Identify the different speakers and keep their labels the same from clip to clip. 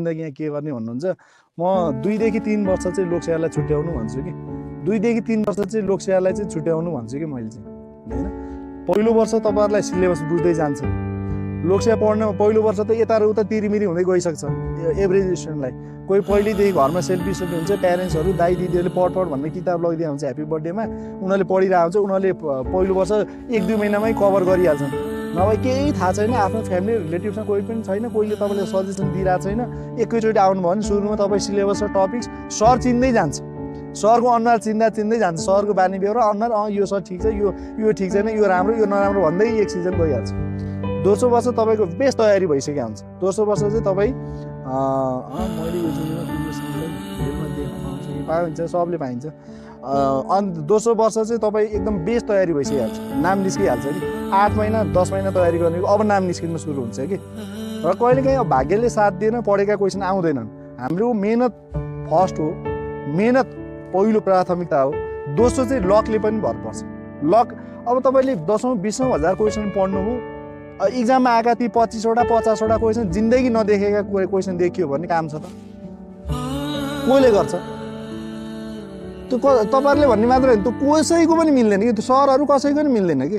Speaker 1: जिन्दगी यहाँ के गर्ने भन्नुहुन्छ म 2 देखि 3 वर्ष चाहिँ लोकसेवालाई छुट्याउनु भन्छु कि 2 देखि 3 वर्ष चाहिँ लोकसेवालाई चाहिँ छुट्याउनु भन्छु कि मैले चाहिँ हैन पहिलो वर्ष तपाईहरुलाई सिलेबस बुझ्दै जान्छ लोकसेवा पढ्न पहिलो वर्ष त यता र उता तिरिमिरी हुँदै गइसक्छ एभरेज स्टुडेन्टलाई कोही पहिलेदेखि घरमा सेल्फी हुन्छ प्यारेन्ट्सहरू दाइ दिदीहरूले पढ भने किताब लगिदिया हुन्छ ह्यापी बर्थडेमा उनीहरूले पढिरहेको हुन्छ उनीहरूले पहिलो वर्ष 1-2 महिनामै कभर गरिहाल्छन् नभए केही थाहा छैन आफ्नो फ्यामिली रिलेटिभसँग कोही पनि छैन कोहीले तपाईँले सजेसन दिइरहेको छैन एकैचोटि आउनुभयो भने सुरुमा तपाईँ सिलेबस र टपिक्स सर चिन्दै जान्छ सरको अनुहार चिन्दै जान्छ सरको बानी बेहोरा अनुहार यो सर ठिक छ यो ठिक छैन यो राम्रो यो नराम्रो भन्दै एक सिजन गइहाल्छ दोस्रो वर्ष तपाईँको बेस्ट तयारी भइसकेको हुन्छ दोस्रो वर्ष चाहिँ तपाईँ मैले यो जिन्दगीमा पाइन्छ सबले पाइन्छ अनि दोस्रो वर्ष चाहिँ तपाईँ एकदम बेस्ट तयारी भइसकिहाल्छ नाम निस्किहाल्छ कि 8 महिना 10 महिना तयारी गर्ने अब नाम निस्किनु सुरु हुन्छ कि र कहिलेकाहीँ अब भाग्यले साथ दिएन पढेका क्वेसन आउँदैनन् हाम्रो मेहनत फर्स्ट हो मेहनत पहिलो प्राथमिकता हो दोस्रो चाहिँ लकले पनि भर पर्छ लक अब तपाईँले 10औं 20औं हजार क्वेसन पढ्नु हो इक्जाममा आएका ती 25 वटा 50 वटा क्वेसन जिन्दगी नदेखेका क्वेसन देखियो भने काम छ त कोले गर्छ त्यो तपाईहरुले भन्ने मात्र हैन त्यो कसैको पनि मिल्दैन कि त्यो सरहरु कसैको पनि मिल्दैन कि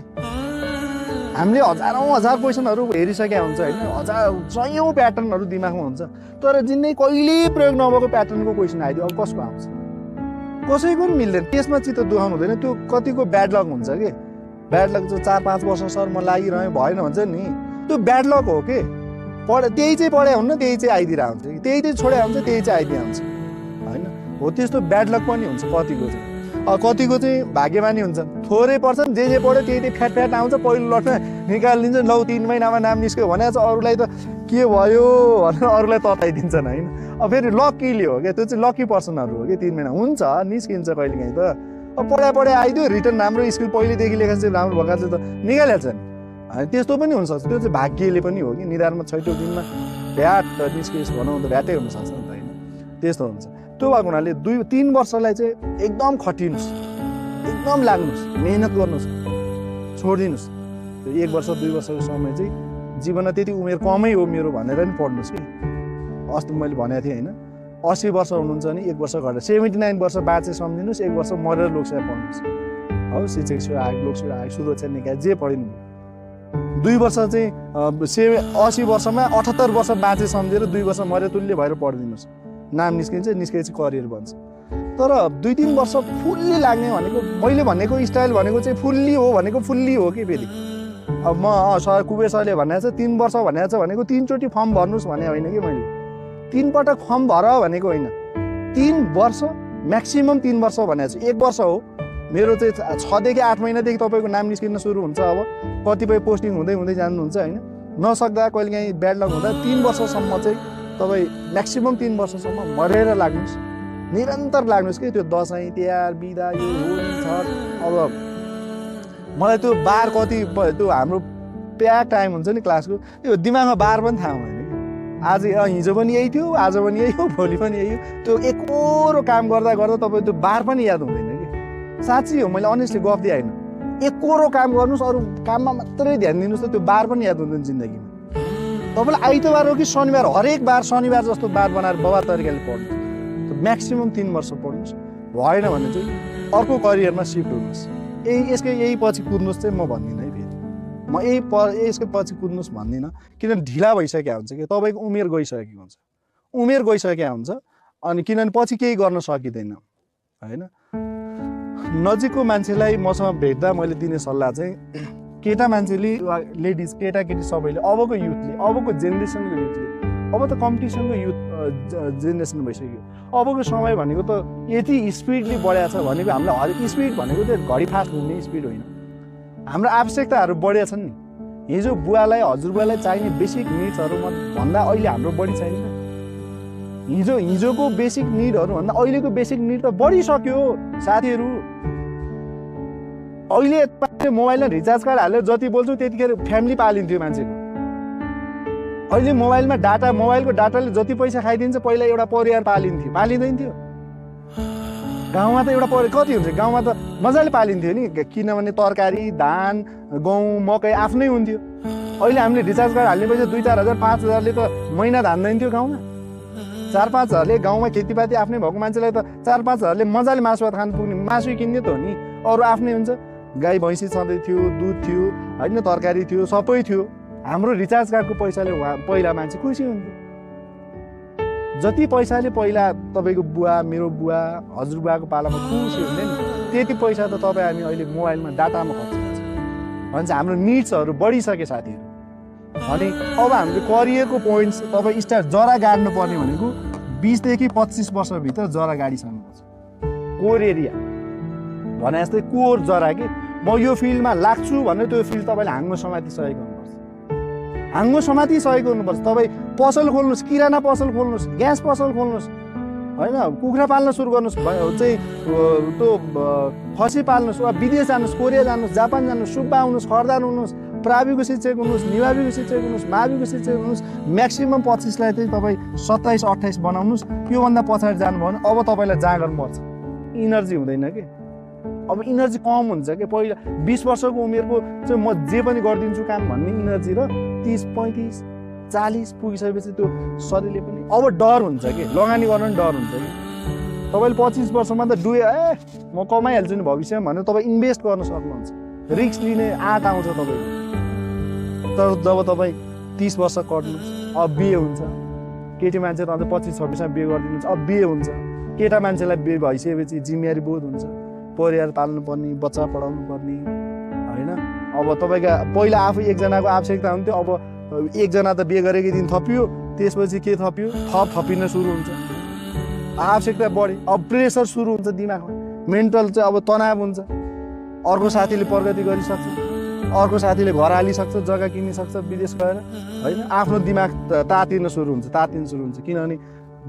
Speaker 1: हामीले हजारौं हजार क्वेसनहरु हेरिसकेका हुन्छ हैन हजार सयौं प्याटर्नहरु दिमागमा हुन्छ तर जिन्दगी कहिले प्रयोग नभएको प्याटर्नको क्वेसन आइदियो अब कसको आउँछ कसैको पनि मिल्दैन त्यसमा चित्त दुखाउनु हुँदैन त्यो कतिको ब्याड लक हुन्छ के ब्याड लक चाहिँ 4-5 वर्ष सर म लागिरहे भएन भन्छ नि त्यो ब्याड लक हो के त्यही चाहिँ पढे हुन्न त्यही चाहिँ आइदिरा हुन्छ त्यही चाहिँ छोडे हुन्छ त्यही चाहिँ आइदिया हुन्छ हैन हो त्यस्तो ब्याड लक पनि हुन्छ कतिको चाहिँ भाग्यमानी हुन्छ थोरै पर्छन् जे पढ्यो त्यही फ्याट आउँछ पहिलो लटमा निकालिदिन्छ लौ 3 महिनामा नाम निस्क्यो भने चाहिँ अरूलाई त के भयो भनेर अरूलाई तताइदिन्छन् हैन अब फेरि लकीले हो क्या त्यो चाहिँ लकी पर्सनहरु हो कि 3 महिना हुन्छ निस्किन्छ कहिलेकाहीँ त अब पढाइ आइदियो रिटर्न राम्रो स्किल पहिलेदेखि लेखेर चाहिँ राम्रो भएका चाहिँ त निकालिहाल्छ नि त्यस्तो पनि हुनसक्छ त्यो चाहिँ भाग्यले पनि हो कि निधारमा छैटौँ दिनमा भ्याट निस्कियोस् भनौँ त भ्याटै हुनसक्छ नि त हैन त्यस्तो हुन्छ त्यो भएको हुनाले 2-3 वर्षलाई चाहिँ एकदम खटिनुस् एकदम लाग्नुस् मेहनत गर्नुस् छोड्दिनुस् त्यो 1 वर्ष 2 वर्षको समय चाहिँ जीवनमा त्यति उमेर कमै हो मेरो भनेर नि पढ्नुस् कि अस्ति मैले भनेको थिएँ हैन 80 वर्ष हुनुहुन्छ भने 1 वर्ष घटेर 79 वर्ष बाँचे सम्झिनुस् 1 वर्ष मरेर लोकसेवा पढ्नुस् हो शिक्षक सेवा आयोग लोकसेवा आयोग सुरक्षा निकाय जे पढिनु 2 वर्ष चाहिँ 80 वर्षमा 78 वर्ष बाँचे सम्झेर 2 वर्ष मरे तुल्य भएर पढिदिनुस् नाम निस्केपछि करियर बन्छ तर 2-3 वर्ष फुल्ली लाग्ने भनेको मैले भनेको स्टाइल भनेको चाहिँ फुल्ली हो कि फेरि अब म सर कुबेर सरले भनेको छ 3 वर्ष भनेको छ भनेको 3 चोटि फर्म भर्नुस् भने होइन कि मैले 3 पटक फर्म भर भनेको होइन 3 वर्ष म्याक्सिमम 3 वर्ष भनेको छ 1 वर्ष हो मेरो चाहिँ 6 देखि 8 महिनादेखि तपाईको नाम निस्किन सुरु हुन्छ अब कतिपय पोस्टिङ हुँदै जानुहुन्छ हैन नसक्दा कहिलेकाहीँ ब्याड लक हुँदा 3 वर्षसम्म चाहिँ तपाई म्याक्सिमम 3 वर्षसम्म मरेर लाग्नुस् निरन्तर लाग्नुस् कि त्यो दशैं तिहार बिदा यो होली छठ अब मलाई त्यो बार कति त्यो हाम्रो प्याक टाइम हुन्छ नि क्लासको त्यो दिमागमा बार पनि थाहा हुँदैन कि आज हिजो पनि यही थियो आज पनि यही हो भोलि पनि यही हो त्यो एकोरो काम गर्दा तपाई त्यो बार पनि याद हुँदैन कि साच्चै हो मैले अनेस्टली गफ दिए हैन एकोरो काम गर्नुस् अरु काममा मात्रै ध्यान दिनुस् त त्यो बार पनि याद हुँदैन जिन्दगीमा तपाईलाई आइतबार हो कि शनिबार हरेक बार शनिबार जस्तो बार बनाएर बबा तरिकाले पढ्नुस् म्याक्सिमम 3 वर्ष पढ्नुस् भएन भने चाहिँ अर्को करियरमा सिफ्ट हुनुस् यही पछि कुद्नुस् चाहिँ म भन्दिनँ है फेरि म यसको पछि कुद्नुस् भन्दिनँ किनभने ढिला भइसकेको हुन्छ कि तपाईको उमेर गइसकेको हुन्छ अनि किनभने पछि केही गर्न सकिँदैन हैन नजिकको मान्छेलाई मसँग भेट्दा मैले दिने सल्लाह चाहिँ केटा मान्छेले लेडिज केटाकेटी सबैले अबको युथले अबको जेनेरेसनको युथले अब त कम्पिटिसनको युथ जेनेरेसन भइसक्यो अबको समय भनेको त यति स्पिडली बढेको छ भनेको हामीलाई हरेक स्पिड भनेको चाहिँ घडी फास्ट हुने स्पिड होइन हाम्रो आवश्यकताहरू बढेका छन् नि हिजो बुवालाई हजुरबुवालाई चाहिने बेसिक निड्सहरू भन्दा अहिले हाम्रो बढी चाहिन्छ हिजोको बेसिक निडहरू भन्दा अहिलेको बेसिक निड त बढिसक्यो साथीहरू अहिले मोबाइलमा रिचार्ज कार्ड हालेर जति बोल्छु त्यतिखेर फ्यामिली पालिन्थ्यो मान्छेको अहिले मोबाइलको डाटाले जति पैसा खाइदिन्छ पहिला एउटा परिवार पालिँदैन थियो गाउँमा त एउटा कति हुन्छ गाउँमा त मजाले पालिन्थ्यो नि किनभने तरकारी धान गहुँ मकै आफ्नै हुन्थ्यो अहिले हामीले रिचार्ज कार्ड हाल्ने पैसा 2-4 हजार 5 हजारले त महिना धान्दैन थियो गाउँमा 4-5 हजारले गाउँमा खेतीपाती आफ्नै भएको मान्छेलाई त 4-5 हजारले मजाले मासु भात खानु पुग्ने, मासु किन्ने त हो नि। अरू आफ्नै हुन्छ, गाई भैँसी छँदै थियो, दुध थियो होइन, तरकारी थियो, सबै थियो। हाम्रो रिचार्ज कार्डको पैसाले पहिला मान्छे खुसी हुन्थ्यो। जति पैसाले पहिला तपाईँको बुवा, मेरो बुवा, हजुरबुवाको पालामा खुसी हुन्थ्यो नि, त्यति पैसा त तपाईँ हामी अहिले मोबाइलमा डाटामा खर्च गर्छ। भन्छ हाम्रो निड्सहरू बढिसके साथीहरू। अनि अब हामीले करियरको पोइन्ट्स तपाईँ स्टार्ट जरा गाड्नु पर्ने भनेको 20 देखि 25 वर्षभित्र जरा गाडिसक्नुपर्छ। कोर एरिया भने जस्तै कोर जरा कि म यो फिल्डमा लाग्छु भने त्यो फिल्ड तपाईँले हाँगो समाति सहयोग गर्नुपर्छ। हाँगो समाति सहयोग गर्नुपर्छ। तपाईँ पसल खोल्नुहोस्, किराना पसल खोल्नुहोस्, ग्यास पसल खोल्नुहोस् होइन, कुखुरा पाल्न सुरु गर्नुहोस्, चाहिँ त्यो खसी पाल्नुहोस्, वा विदेश जानुहोस्, कोरिया जानुहोस्, जापान जानुहोस्, सुब्बा आउनुहोस्, खरदार हुनुहोस्, प्राविको शिक्षक हुनुहोस्, निवाविको शिक्षक हुनुहोस्, माविको शिक्षक हुनुहोस्। म्याक्सिमम 25लाई चाहिँ तपाईँ 27-28 बनाउनुहोस्। त्योभन्दा पछाडि जानुभयो भने अब तपाईँलाई जाँगर मर्छ, इनर्जी हुँदैन कि। अब इनर्जी कम हुन्छ कि। पहिला 20 वर्षको उमेरको चाहिँ म जे पनि गरिदिन्छु काम भन्ने इनर्जी र 30-35-40 पुगिसकेपछि त्यो शरीरले पनि अब डर हुन्छ कि, लगानी गर्न पनि डर हुन्छ कि। तपाईँले 25 वर्षमा त म कमाइहाल्छु नि भविष्यमा भनेर तपाईँ इन्भेस्ट गर्न सक्नुहुन्छ, रिस्क लिने आँट आउँछ तपाईँको। तर जब तपाईँ 30 वर्ष कट्नुहोस्, अब बिहे हुन्छ। केटी मान्छे त अन्त 25-26मा बिहे गरिदिनुहुन्छ, अब बिहे हुन्छ। केटा मान्छेलाई बिहे भइसकेपछि जिम्मेवारी बोध हुन्छ, परिवार पाल्नुपर्ने, बच्चा पढाउनु पर्ने होइन। अब तपाईँको पहिला आफू एकजनाको आवश्यकता हुन्थ्यो, अब एकजना त बिहे गरेको दिन थपियो, त्यसपछि के थपियो, थपिन सुरु हुन्छ, आवश्यकता बढ्यो, अब प्रेसर सुरु हुन्छ दिमागमा, मेन्टल चाहिँ अब तनाव हुन्छ। अर्को साथीले प्रगति गरिसक्छ, अर्को साथीले घर हालिसक्छ, जग्गा किनिसक्छ विदेश गएर होइन। आफ्नो दिमाग तातिन सुरु हुन्छ। किनभने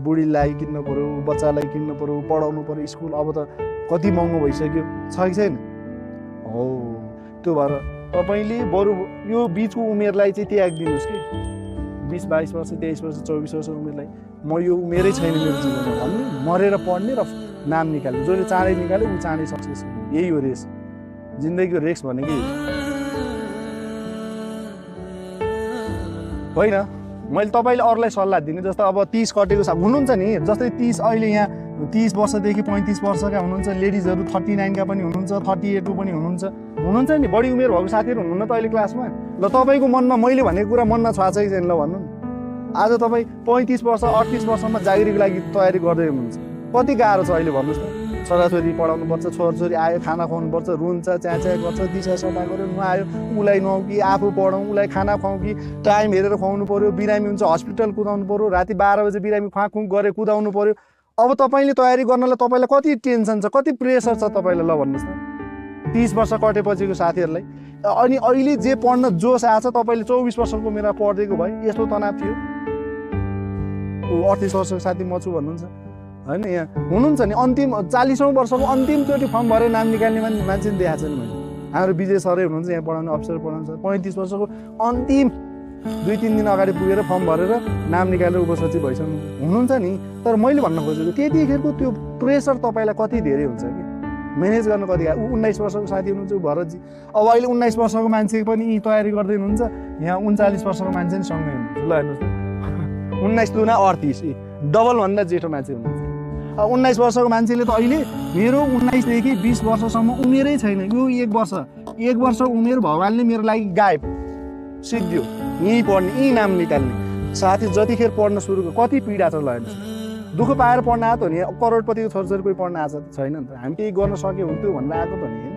Speaker 1: बुढीलाई किन्नु पऱ्यो, बच्चालाई किन्नु पऱ्यो, पढाउनु पऱ्यो स्कुल। अब त कति महँगो भइसक्यो, छ कि छैन हो। त्यो भएर तपाईँले बरु यो बिचको उमेरलाई चाहिँ त्याग दिनुहोस् कि। 20-22 वर्ष, 23 वर्ष, 24 वर्ष उमेरलाई म यो उमेरै छैन मेरो जीवनमा भन्ने, मरेर पढ्ने र नाम निकाल्ने। जसले चाँडै निकाल्यो ऊ चाँडै सक्सेस हुने, यही हो रेस। जिन्दगीको रेस भनेकै होइन। मैले तपाईँले अरूलाई सल्लाह दिने, जस्तो अब 30 कटेको हुनुहुन्छ नि, जस्तै 30 अहिले यहाँ 30 वर्षदेखि 35 वर्षका हुनुहुन्छ, लेडिजहरू 39 का पनि हुनुहुन्छ, 38 को पनि हुनुहुन्छ नि। बढी उमेर भएको साथीहरू हुनुहुन्न त अहिले क्लासमा। ल तपाईँको मनमा मैले भनेको कुरा मनमा छ कि छैन ल भन्नु न। आज तपाईँ 35 वर्ष 38 वर्षमा जागिरीको लागि तयारी गर्दै हुनुहुन्छ, कति गाह्रो छ अहिले भन्नुहोस् त। छोराछोरी पढाउनुपर्छ, छोराछोरी आयो खाना खुवाउनुपर्छ, रुन्छ, च्याँ गर्छ, दिशा सफा गऱ्यो, नुहायो, उसलाई नुहाउँ कि आफू पढाउँ, उसलाई खाना खुवाउँ कि टाइम हेरेर खुवाउनु पऱ्यो, बिरामी हुन्छ हस्पिटल कुदाउनु पऱ्यो, राति 12 बजे बिरामी खुवाखुङ गरे कुदाउनु पऱ्यो। अब तपाईँले तयारी गर्नलाई तपाईँलाई कति टेन्सन छ, कति प्रेसर छ तपाईँलाई ल भन्नुहोस् न। 30 वर्ष कटेपछिको साथीहरूलाई अनि अहिले जे पढ्न जोस आछ, तपाईँले 24 वर्षको उमेरमा पढ्दैको भए यस्तो तनाव थियो। 38 वर्षको साथी म छु भन्नुहुन्छ होइन, यहाँ हुनुहुन्छ नि। अन्तिम 40औं वर्षको अन्तिमचोटि फर्म भरेर नाम निकाल्ने मान्छे नि देखाएको छ नि मैले। हाम्रो विजय सरै हुनुहुन्छ यहाँ पढाउने, अफिसर पढाउनु छ। 35 वर्षको अन्तिम 2-3 दिन अगाडि पुगेर फर्म भरेर नाम निकालेर उपसचिव भइसक्नु हुनुहुन्छ नि। तर मैले भन्न खोजेको त्यतिखेरको त्यो प्रेसर तपाईँलाई कति धेरै हुन्छ कि म्यानेज गर्न कति। 19 वर्षको साथी हुनुहुन्छ भरतजी, अब अहिले 19 वर्षको मान्छे पनि तयारी गर्दै हुनुहुन्छ, यहाँ 39 वर्षको मान्छे नि सँगै हुनुहुन्छ। ल हेर्नुहोस् त, 19 दुना 38, डबलभन्दा जेठो मान्छे हुनुहुन्छ। 19 वर्षको मान्छेले त अहिले मेरो 19 देखि 20 वर्षसम्म उमेरै छैन, यो 1 वर्ष उमेर भगवान्ले मेरो लागि गायब सिद्धियो। यहीँ पढ्ने, यहीँ नाम निकाल्ने साथी जतिखेर पढ्न सुरु कति पीडा छ ल हेर्नुहोस्। दुःख पाएर पढ्न आएको नि, करोडपतिको छोराछोरी कोही पढ्न आएको छैन नि त, हामी केही गर्न सक्यो हुन्थ्यो भनेर आएको त नि होइन।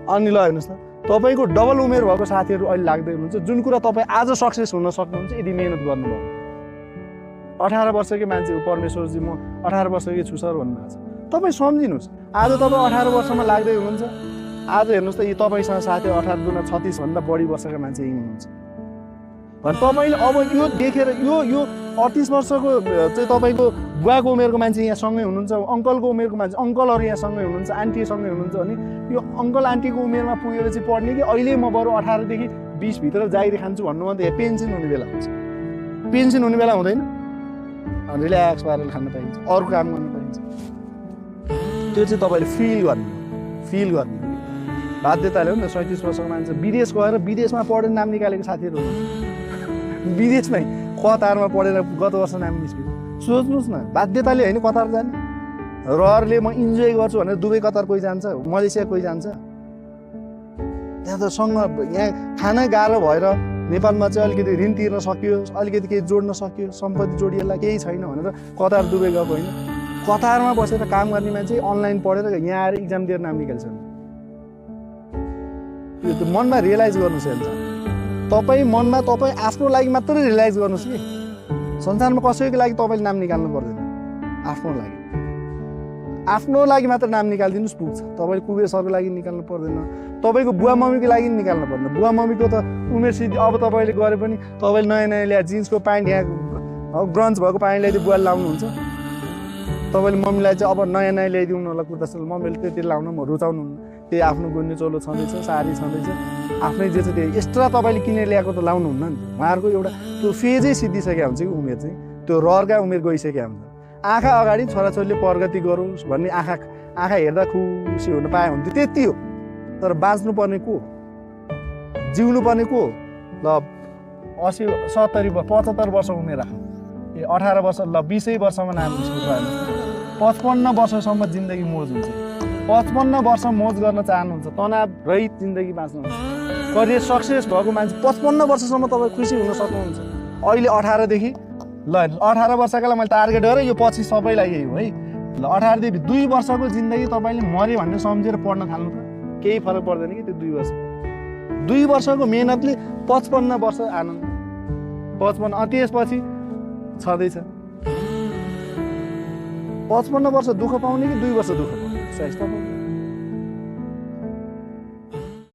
Speaker 1: अनि ल हेर्नुहोस् त, तपाईँको डबल उमेर भएको साथीहरू अहिले लाग्दै हुनुहुन्छ। जुन कुरा तपाईँ आज सक्सेस हुन सक्नुहुन्छ यदि मेहनत गर्नुभयो। 18 वर्षकै मान्छे हो परमेश्वरजी, म 18 वर्षकै छु सर भन्नुभएको छ। तपाईँ सम्झिनुहोस्, आज तपाईँ 18 वर्षमा लाग्दै हुनुहुन्छ। आज हेर्नुहोस् त, यो तपाईँसँग साथी 18 दुना 36 भन्दा बढी वर्षका मान्छे यहीँ हुनुहुन्छ। तपाईँले अब यो देखेर यो 38 वर्षको चाहिँ तपाईँको बुवाको उमेरको मान्छे यहाँ सँगै हुनुहुन्छ, अङ्कलको उमेरको मान्छे अङ्कलहरू यहाँ सँगै हुनुहुन्छ, आन्टी सँगै हुनुहुन्छ भने यो अङ्कल आन्टीको उमेरमा पुगेपछि पढ्ने कि अहिले म बरु 18 देखि 20 भित्र जागिरी खान्छु भन्नुभन्दा यहाँ पेन्सन हुने बेला हुन्छ। पेन्सन हुने बेला हुँदैन, रिल्याक्स पारेर खान पाइन्छ, अरू काम गर्न पाइन्छ। त्यो चाहिँ तपाईँले फिल गर्ने बाध्यताले हो नि त। 37 वर्षको मान्छे विदेश गएर विदेशमा पढेर नाम निकालेको साथीहरू हुनुहुन्छ, विदेशमै कतारमा पढेर गत वर्ष नाम निस्क्यो। सोच्नुहोस् न, बाध्यताले होइन कतार जाने। रहरले म इन्जोय गर्छु भनेर दुबई कतार कोही जान्छ, मलेसिया कोही जान्छ? त्यहाँ त यहाँ खान गाह्रो भएर नेपालमा चाहिँ अलिकति ऋण तिर्न सकियो, अलिकति केही जोड्न सकियो, सम्पत्ति जोडिएला, केही छैन भनेर कतार दुबई गएको होइन। कतारमा बसेर काम गर्ने मान्छे अनलाइन पढेर यहाँ आएर इक्जाम दिएर नाम निकाल्छन्। यो त मनमा रियलाइज गर्नुहोस् हेर्छ। तपाईँ मनमा तपाईँ आफ्नो लागि मात्रै रियलाइज गर्नुहोस् कि संसारमा कसैको लागि तपाईँले नाम निकाल्नु पर्दैन। आफ्नो लागि, आफ्नो लागि मात्र नाम निकालिदिनुहोस्, पुग्छ। तपाईँले कुबेर सरको लागि निकाल्नु पर्दैन, तपाईँको बुवा मम्मीको लागि निकाल्नु पर्दैन। बुवा मम्मीको त उमेर सिद्धि, अब तपाईँले गरे पनि तपाईँले नयाँ नयाँ ल्याएर जिन्सको प्यान्ट यहाँ ग्रन्च भएको प्यान्ट ल्याइदियो बुवाले लाउनुहुन्छ। तपाईँले मम्मीलाई चाहिँ अब नयाँ नयाँ ल्याइदिउँ होला कुर्ता सुरुवाल, मम्मीले त्यति लाउनु म रुचाउनुहुन्न। त्यही आफ्नो गुन्ने चोलो छँदैछ, साडी छँदैछ, आफ्नै जे छ त्यो एक्स्ट्रा तपाईँले किनेर ल्याएको त लाउनुहुन्न नि। उहाँहरूको एउटा त्यो फेजै सिद्धिसकेको हुन्छ कि उमेर चाहिँ, त्यो रहरका उमेर गइसकेको हुन्छ। आँखा अगाडि छोराछोरीले प्रगति गरोस् भन्ने आँखा हेर्दा खुसी हुन पाए हुन्थ्यो, त्यति हो। तर बाँच्नु पर्ने को, जिउनु पर्ने को? ल 80 70 75 वर्ष उमेर राख, 18 वर्ष, ल 20 वर्षमा नाम स्कुल 55 वर्षसम्म जिन्दगी मोज हुन्छ। 55 वर्ष मोज गर्न चाहनुहुन्छ, तनाव रहित जिन्दगी बाँच्नुहुन्छ, करियर सक्सेस भएको मान्छे 55 वर्षसम्म तपाईँ खुसी हुन सक्नुहुन्छ। अहिले 18 देखि ल 18 वर्षका लागि मैले टार्गेट गरेँ, यो पछि सबैलाई यही हो है। ल 18 देखि 2 वर्षको जिन्दगी तपाईँले मरे भन्ने सम्झेर पढ्न थाल्नु त केही फरक पर्दैन कि त्यो 2 वर्ष। 2 वर्षको मेहनतले 55 वर्ष आनन्द, 55 त्यसपछि छँदैछ। 55 वर्ष दुःख पाउने कि 2 वर्ष दुःख पाउने?